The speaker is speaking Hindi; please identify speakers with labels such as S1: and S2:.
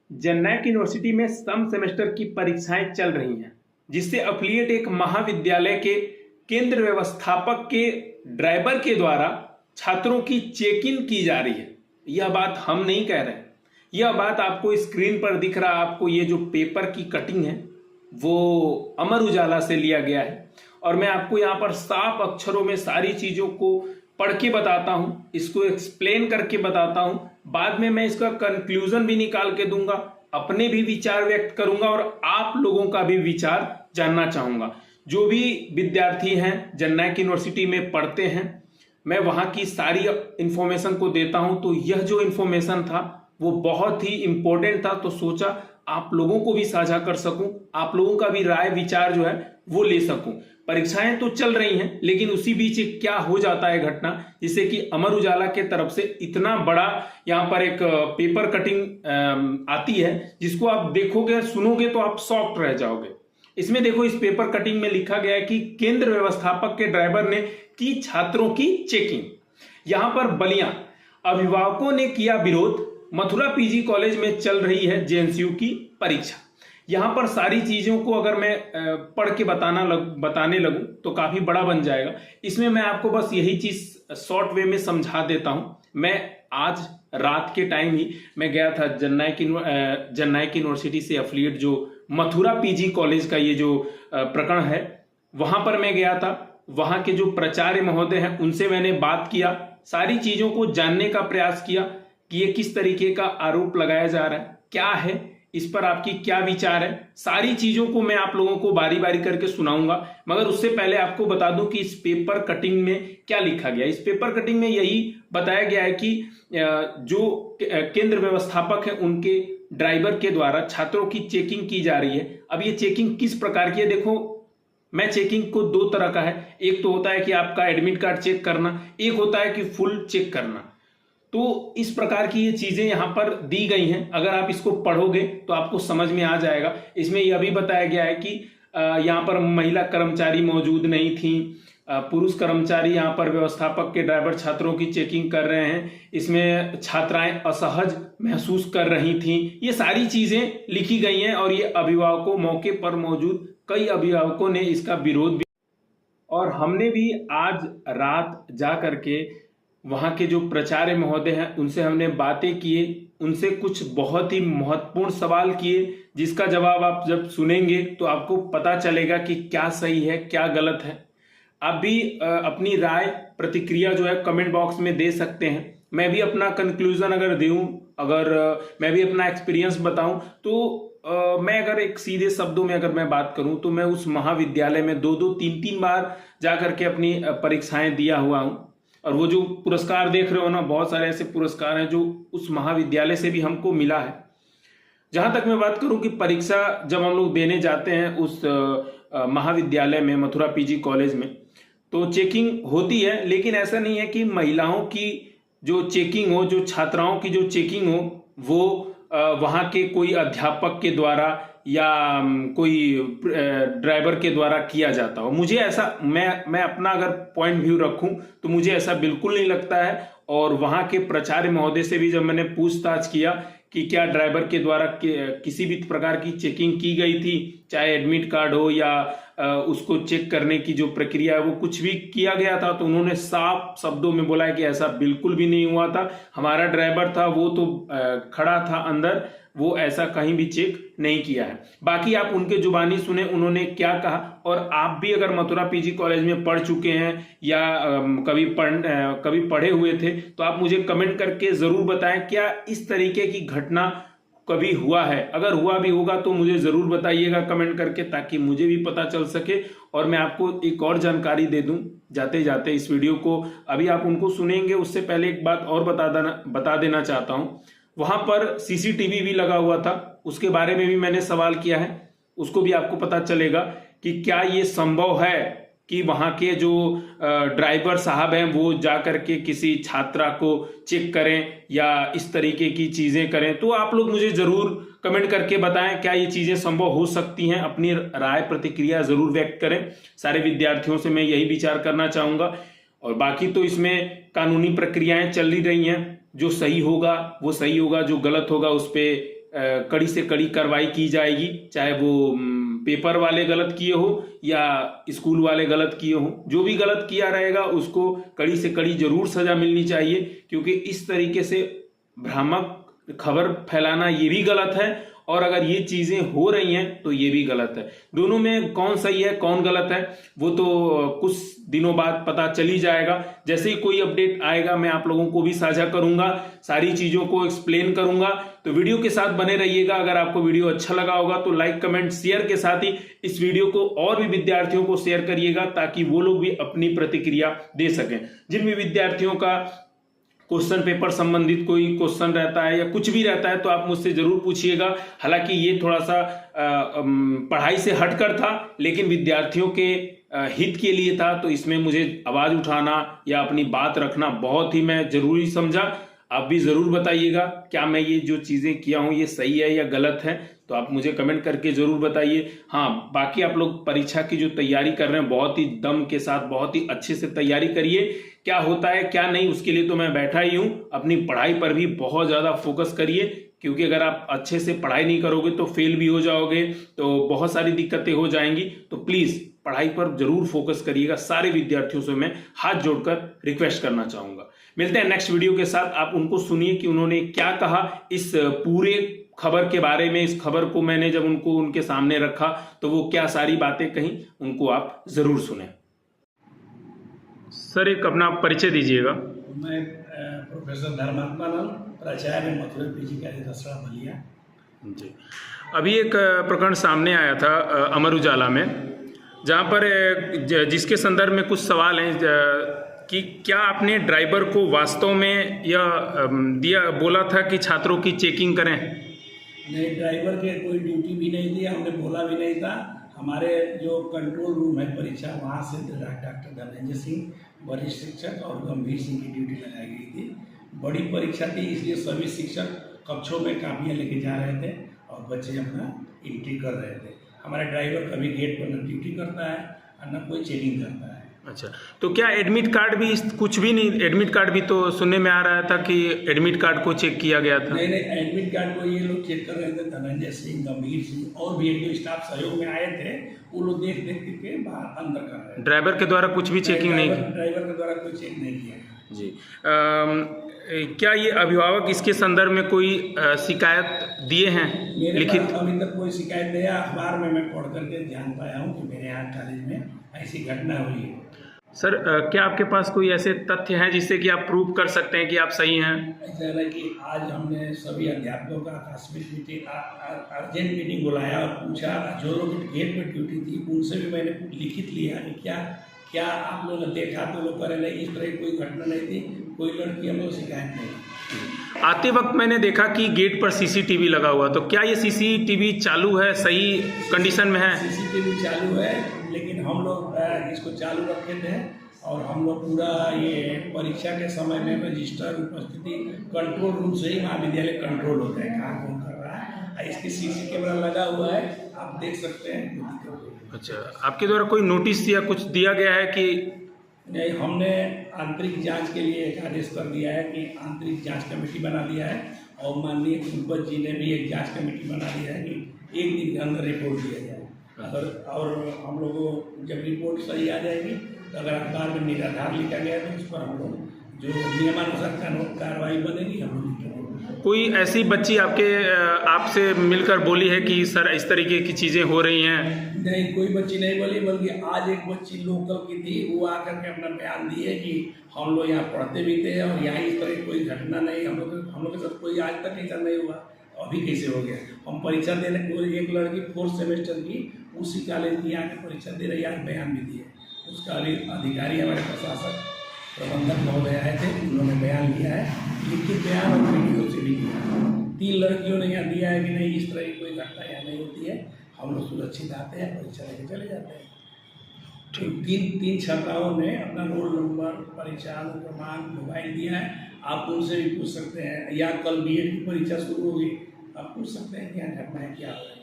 S1: जननायक यूनिवर्सिटी में सम सेमेस्टर की परीक्षाएं चल रही हैं, जिससे एफिलिएट एक महाविद्यालय के केंद्र व्यवस्थापक के ड्राइवर के द्वारा छात्रों की चेकिंग की जा रही है। यह बात हम नहीं कह रहे, यह बात आपको स्क्रीन पर दिख रहा। आपको ये जो पेपर की कटिंग है वो अमर उजाला से लिया गया है और मैं आपको यहाँ पर साफ अक्षरों में सारी चीजों को पढ़ के बताता हूँ, इसको एक्सप्लेन करके बताता हूँ। बाद में मैं इसका कंक्लूजन भी निकाल के दूंगा, अपने भी विचार व्यक्त करूंगा और आप लोगों का भी विचार जानना चाहूंगा। जो भी विद्यार्थी हैं जननायक यूनिवर्सिटी में पढ़ते हैं, मैं वहां की सारी इंफॉर्मेशन को देता हूं। तो यह जो इंफॉर्मेशन था वो बहुत ही इंपॉर्टेंट था, तो सोचा आप लोगों को भी साझा कर सकूं, आप लोगों का भी राय विचार जो है वो ले सकूं। परीक्षाएं तो चल रही हैं, लेकिन उसी बीच क्या हो जाता है घटना, जिससे कि अमर उजाला के तरफ से इतना बड़ा यहाँ पर एक पेपर कटिंग आती है, जिसको आप देखोगे सुनोगे तो आप शॉक्ड रह जाओगे। इसमें देखो, इस पेपर कटिंग में लिखा गया है कि केंद्र व्यवस्थापक के ड्राइवर ने की छात्रों की चेकिंग। यहां पर बलिया अभिभावकों ने किया विरोध, मथुरा पीजी कॉलेज में चल रही है जेएनसीयू की परीक्षा। यहां पर सारी चीजों को अगर मैं पढ़ के बताने लगूं तो काफी बड़ा बन जाएगा। इसमें मैं आपको बस यही चीज शॉर्ट वे में समझा देता हूं। मैं आज रात के टाइम ही मैं गया था जननायक यूनिवर्सिटी से एफिलिएट जो मथुरा पीजी कॉलेज का ये जो प्रकरण है, वहां पर मैं गया था। वहां के जो प्राचार्य महोदय हैं उनसे मैंने बात किया, सारी चीजों को जानने का प्रयास किया कि ये किस तरीके का आरोप लगाया जा रहा है, क्या है, इस पर आपकी क्या विचार है। सारी चीजों को मैं आप लोगों को बारी बारी करके सुनाऊंगा, मगर उससे पहले आपको बता दूं कि इस पेपर कटिंग में क्या लिखा गया। इस पेपर कटिंग में यही बताया गया है कि जो केंद्र व्यवस्थापक है उनके ड्राइवर के द्वारा छात्रों की चेकिंग की जा रही है। अब ये चेकिंग किस प्रकार की है, देखो मैं चेकिंग को दो तरह का है। एक तो होता है कि आपका एडमिट कार्ड चेक करना, एक होता है कि फुल चेक करना। तो इस प्रकार की ये चीजें यहाँ पर दी गई हैं। अगर आप इसको पढ़ोगे तो आपको समझ में आ जाएगा। इसमें यह भी बताया गया है कि यहाँ पर महिला कर्मचारी मौजूद नहीं थी, पुरुष कर्मचारी यहाँ पर व्यवस्थापक के ड्राइवर छात्रों की चेकिंग कर रहे हैं। इसमें छात्राएं असहज महसूस कर रही थीं। ये सारी चीजें लिखी गई हैं और ये अभिभावकों, मौके पर मौजूद कई अभिभावकों ने इसका विरोध भी, और हमने भी आज रात जा करके वहां के जो प्राचार्य महोदय हैं उनसे हमने बातें किए, उनसे कुछ बहुत ही महत्वपूर्ण सवाल किए, जिसका जवाब आप जब सुनेंगे तो आपको पता चलेगा कि क्या सही है क्या गलत है। आप भी अपनी राय प्रतिक्रिया जो है कमेंट बॉक्स में दे सकते हैं। मैं भी अपना कंक्लूजन अगर दूं, अगर मैं भी अपना एक्सपीरियंस बताऊं तो मैं अगर एक सीधे शब्दों में अगर मैं बात करूं तो मैं उस महाविद्यालय में 2-2, 3-3 बार जाकर के अपनी परीक्षाएं दिया हुआ हूं। और वो जो पुरस्कार देख रहे हो ना, बहुत सारे ऐसे पुरस्कार हैं जो उस महाविद्यालय से भी हमको मिला है। जहां तक मैं बात करूं कि परीक्षा जब हम लोग देने जाते हैं उस महाविद्यालय में, मथुरा पीजी कॉलेज में, तो चेकिंग होती है। लेकिन ऐसा नहीं है कि महिलाओं की जो चेकिंग हो, जो छात्राओं की जो चेकिंग हो, वो वहां के कोई अध्यापक के द्वारा या कोई ड्राइवर के द्वारा किया जाता हो। मुझे ऐसा, मैं अपना अगर पॉइंट व्यू रखूं तो मुझे ऐसा बिल्कुल नहीं लगता है। और वहां के प्राचार्य महोदय से भी जब मैंने पूछताछ किया कि क्या ड्राइवर के द्वारा किसी भी प्रकार की चेकिंग की गई थी, चाहे एडमिट कार्ड हो या उसको चेक करने की जो प्रक्रिया है वो कुछ भी किया गया था, तो उन्होंने साफ शब्दों में बोला है कि ऐसा बिल्कुल भी नहीं हुआ था। हमारा ड्राइवर था वो तो खड़ा था अंदर, वो ऐसा कहीं भी चेक नहीं किया है। बाकी आप उनके जुबानी सुने उन्होंने क्या कहा। और आप भी अगर मथुरा पीजी कॉलेज में पढ़ चुके हैं या कभी पढ़े हुए थे तो आप मुझे कमेंट करके जरूर बताएं, क्या इस तरीके की घटना कभी हुआ है। अगर हुआ भी होगा तो मुझे जरूर बताइएगा कमेंट करके, ताकि मुझे भी पता चल सके और मैं आपको एक और जानकारी दे दूं जाते जाते इस वीडियो को। अभी आप उनको सुनेंगे, उससे पहले एक बात और बता देना चाहता हूं। वहां पर सीसीटीवी भी लगा हुआ था, उसके बारे में भी मैंने सवाल किया है। उसको भी आपको पता चलेगा कि क्या ये संभव है कि वहां के जो ड्राइवर साहब हैं वो जा करके किसी छात्रा को चेक करें या इस तरीके की चीजें करें। तो आप लोग मुझे जरूर कमेंट करके बताएं, क्या ये चीजें संभव हो सकती हैं। अपनी राय प्रतिक्रिया जरूर व्यक्त करें। सारे विद्यार्थियों से मैं यही विचार करना चाहूंगा। और बाकी तो इसमें कानूनी प्रक्रियाएं चल ही रही हैं। जो सही होगा वो सही होगा, जो गलत होगा उस पर कड़ी से कड़ी कार्रवाई की जाएगी, चाहे वो पेपर वाले गलत किए हो या स्कूल वाले गलत किए हो। जो भी गलत किया रहेगा उसको कड़ी से कड़ी जरूर सजा मिलनी चाहिए, क्योंकि इस तरीके से भ्रामक खबर फैलाना ये भी गलत है, और अगर ये चीजें हो रही हैं तो ये भी गलत है। दोनों में कौन सही है कौन गलत है वो तो कुछ दिनों बाद पता चल ही जाएगा। जैसे ही कोई अपडेट आएगा मैं आप लोगों को भी साझा करूंगा, सारी चीजों को एक्सप्लेन करूंगा। तो वीडियो के साथ बने रहिएगा। अगर आपको वीडियो अच्छा लगा होगा तो लाइक कमेंट शेयर के साथ ही इस वीडियो को और भी विद्यार्थियों को शेयर करिएगा, ताकि वो लोग भी अपनी प्रतिक्रिया दे सकें। जिन भी विद्यार्थियों का क्वेश्चन पेपर संबंधित कोई क्वेश्चन रहता है या कुछ भी रहता है तो आप मुझसे जरूर पूछिएगा। हालांकि ये थोड़ा सा पढ़ाई से हटकर था, लेकिन विद्यार्थियों के हित के लिए था, तो इसमें मुझे आवाज उठाना या अपनी बात रखना बहुत ही मैं जरूरी समझा। आप भी जरूर बताइएगा क्या मैं ये जो चीजें किया हूं ये सही है या गलत है, तो आप मुझे कमेंट करके जरूर बताइए। हाँ, बाकी आप लोग परीक्षा की जो तैयारी कर रहे हैं बहुत ही दम के साथ बहुत ही अच्छे से तैयारी करिए। क्या होता है क्या नहीं उसके लिए तो मैं बैठा ही हूं। अपनी पढ़ाई पर भी बहुत ज्यादा फोकस करिए, क्योंकि अगर आप अच्छे से पढ़ाई नहीं करोगे तो फेल भी हो जाओगे, तो बहुत सारी दिक्कतें हो जाएंगी। तो प्लीज पढ़ाई पर जरूर फोकस करिएगा। सारे विद्यार्थियों से मैं हाथ जोड़कर रिक्वेस्ट करना चाहूंगा। मिलते हैं नेक्स्ट वीडियो के साथ। आप उनको सुनिए कि उन्होंने क्या कहा इस पूरे खबर के बारे में। इस खबर को मैंने जब उनके सामने रखा तो वो क्या सारी बातें कही, उनको आप जरूर सुने। सर एक अपना परिचय दीजिएगा।
S2: मैं प्रोफेसर धर्मात्मानंद, प्राचार्य मथुरा पीजी कॉलेज रसड़ा बलिया।
S1: जी, अभी एक प्रकरण सामने आया था अमर उजाला में, जहाँ पर जिसके संदर्भ में कुछ सवाल हैं कि क्या आपने ड्राइवर को वास्तव में यह बोला था कि छात्रों की चेकिंग करें?
S2: नहीं, ड्राइवर के कोई ड्यूटी भी नहीं थी, हमने बोला भी नहीं था। हमारे जो कंट्रोल रूम है परीक्षा, वहाँ से डॉक्टर धनंजय सिंह वरिष्ठ शिक्षक और गंभीर सिंह की ड्यूटी लगाई गई थी। बड़ी परीक्षा थी, इसलिए सभी शिक्षक कक्षों में कापियाँ लेके जा रहे थे और बच्चे अपना एंट्री कर रहे थे। हमारा ड्राइवर कभी गेट पर न ड्यूटी करता है और न कोई चेकिंग करता है।
S1: अच्छा, तो क्या एडमिट कार्ड भी कुछ भी नहीं? एडमिट कार्ड भी तो सुनने में आ रहा था कि एडमिट कार्ड को चेक किया गया था।
S2: नहीं, एडमिट कार्ड को ये लोग चेक कर रहे थे। धनंजय सिंह, गंभीर सिंह और भी एक दो स्टाफ सहयोग में आए थे, वो लोग देख के बाहर अंदर कर रहे थे।
S1: ड्राइवर के द्वारा कुछ भी चेकिंग नहीं?
S2: ड्राइवर के द्वारा कोई चेक नहीं किया
S1: जी। क्या ये अभिभावक इसके संदर्भ में कोई शिकायत दिए हैं लिखित?
S2: अभी तक कोई शिकायत नहीं है। अखबार में मैं पढ़ करके जान पाया हूँ कि मेरे यहाँ कॉलेज में ऐसी घटना हुई है।
S1: सर क्या आपके पास कोई ऐसे तथ्य हैं जिससे कि आप प्रूव कर सकते हैं कि आप सही हैं?
S2: ऐसा है कि आज हमने सभी अध्यापकों का आकस्मिक मीटिंग, अर्जेंट मीटिंग बुलाया और पूछा। जो लोग गेट पर ड्यूटी थी उनसे भी मैंने लिखित लिया कि क्या आप लोगों ने देखा? तो लोग कह रहे इस तरह की कोई घटना नहीं थी, कोई लड़की हम लोग शिकायत नहीं।
S1: आते वक्त मैंने देखा कि गेट पर सीसीटीवी लगा हुआ, तो क्या ये सीसीटीवी चालू है, सही कंडीशन में है?
S2: सीसीटीवी चालू है, लेकिन हम लोग इसको चालू रखे थे और हम लोग पूरा ये परीक्षा के समय में रजिस्टर उपस्थिति कंट्रोल रूम से ही महाविद्यालय कंट्रोल होता है कहाँ कौन कर रहा है। इसकी सीसी कैमरा लगा हुआ है, आप देख सकते हैं।
S1: अच्छा, आपके द्वारा कोई नोटिस या कुछ दिया गया है कि?
S2: नहीं, हमने आंतरिक जांच के लिए एक आदेश कर दिया है कि आंतरिक जांच कमेटी बना दिया है और माननीय कुलपति जी ने भी एक जांच कमेटी बना दिया है कि 1 दिन के अंदर रिपोर्ट दिया जाए। अगर और हम लोगों को जब रिपोर्ट सही आ जाएगी तो अगर अखबार में निराधार लिखा गया तो उस पर हम लोग जो नियमानुसार कार्रवाई बनेगी हम लोग।
S1: कोई ऐसी बच्ची आपसे मिलकर बोली है कि सर इस तरीके की चीज़ें हो रही हैं?
S2: नहीं, कोई बच्ची नहीं बोली, बल्कि आज एक बच्ची लोकल की थी, वो आकर के अपना बयान दिए कि हम लोग यहाँ पढ़ते भी थे और यहाँ इस तरह की कोई घटना नहीं, हम लोग के साथ कोई आज तक ऐसा नहीं हुआ। अभी कैसे हो गया? हम परीक्षा देने, एक लड़की 4th सेमेस्टर की उसी कॉलेज की आकर परीक्षा दे रही, आज बयान भी दिए। उसका अधिकारी हमारे प्रशासक प्रबंधक महोदय आए थे, उन्होंने बयान लिया है, लिखित बयान और वीडियो से भी किया। 3 लड़कियों ने यहाँ दिया है कि नहीं इस तरह की कोई घटना यहाँ नहीं होती है, हम लोग सुरक्षित आते हैं, परीक्षा लेके चले जाते हैं। ठीक, 3 छात्राओं ने अपना रोल नंबर, परीक्षा क्रमांक, मोबाइल दिया है। आप उनसे भी पूछ सकते हैं, या कल बीएड की परीक्षा शुरू होगी, आप पूछ सकते हैं कि यहाँ घटना है क्या हो रहा है।